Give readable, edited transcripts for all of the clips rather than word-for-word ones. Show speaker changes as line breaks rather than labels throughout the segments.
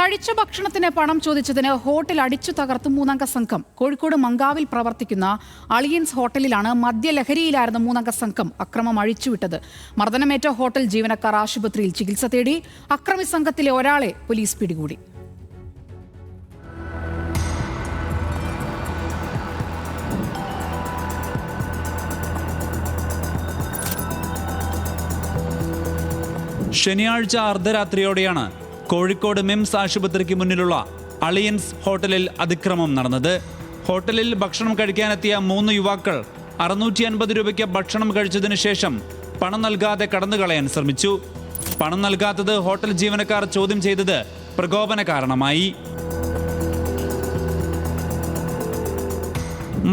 കഴിച്ച ഭക്ഷണത്തിന് പണം ചോദിച്ചതിന് ഹോട്ടൽ അടിച്ചു തകർത്ത് മൂന്നംഗ സംഘം. കോഴിക്കോട് മങ്കാവിൽ പ്രവർത്തിക്കുന്ന അളിയൻസ് ഹോട്ടലിലാണ് മദ്യലഹരിയിലായിരുന്ന മൂന്നംഗ സംഘം അക്രമം അഴിച്ചുവിട്ടത്. മർദ്ദനമേറ്റ ഹോട്ടൽ ജീവനക്കാർ ആശുപത്രിയിൽ ചികിത്സ തേടി. അക്രമി സംഘത്തിലെ ഒരാളെ പോലീസ് പിടികൂടി.
ശനിയാഴ്ച അർദ്ധരാത്രിയോടെയാണ് കോഴിക്കോട് മിംസ് ആശുപത്രിക്ക് മുന്നിലുള്ള അളിയൻസ് ഹോട്ടലിൽ അതിക്രമം നടന്നത്. ഹോട്ടലിൽ ഭക്ഷണം കഴിക്കാനെത്തിയ 3 യുവാക്കൾ 650 രൂപയ്ക്ക് ഭക്ഷണം കഴിച്ചതിന് ശേഷം പണം നൽകാതെ കടന്നുകളയാൻ ശ്രമിച്ചു. പണം നൽകാത്തത് ഹോട്ടൽ ജീവനക്കാർ ചോദ്യം ചെയ്തത് പ്രകോപന കാരണമായി.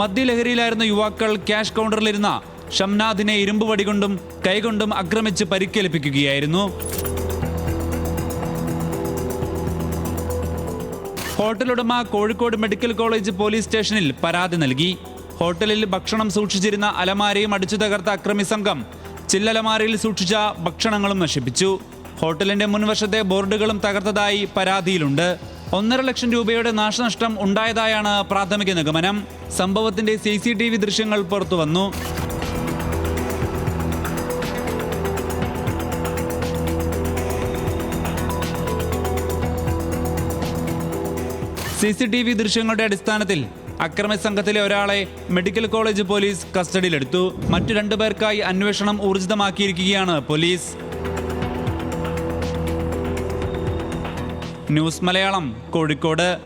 മദ്യലഹരിയിലായിരുന്ന യുവാക്കൾ ക്യാഷ് കൗണ്ടറിലിരുന്ന ഷംനാദിനെ ഇരുമ്പ് വടികൊണ്ടും കൈകൊണ്ടും ആക്രമിച്ച് പരിക്കേൽപ്പിക്കുകയായിരുന്നു. ഹോട്ടലുടമ കോഴിക്കോട് മെഡിക്കൽ കോളേജ് പോലീസ് സ്റ്റേഷനിൽ പരാതി നൽകി. ഹോട്ടലിൽ ഭക്ഷണം സൂക്ഷിച്ചിരുന്ന അലമാരയും അടിച്ചു തകർത്ത അക്രമി സംഘം ചില്ലലമാരയിൽ സൂക്ഷിച്ച ഭക്ഷണങ്ങളും നശിപ്പിച്ചു. ഹോട്ടലിന്റെ മുൻവശത്തെ ബോർഡുകളും തകർത്തതായി പരാതിയിലുണ്ട്. 1.5 ലക്ഷം രൂപയുടെ നാശനഷ്ടം ഉണ്ടായതായാണ് പ്രാഥമിക നിഗമനം. സംഭവത്തിന്റെ CCTV ദൃശ്യങ്ങൾ പുറത്തുവന്നു. CCTV ദൃശ്യങ്ങളുടെ അടിസ്ഥാനത്തിൽ അക്രമി സംഘത്തിലെ ഒരാളെ മെഡിക്കൽ കോളേജ് പോലീസ് കസ്റ്റഡിയിലെടുത്തു. മറ്റു 2 പേർക്കായി അന്വേഷണം ഊർജിതമാക്കിയിരിക്കുകയാണ് പോലീസ്. ന്യൂസ് മലയാളം, കോഴിക്കോട്.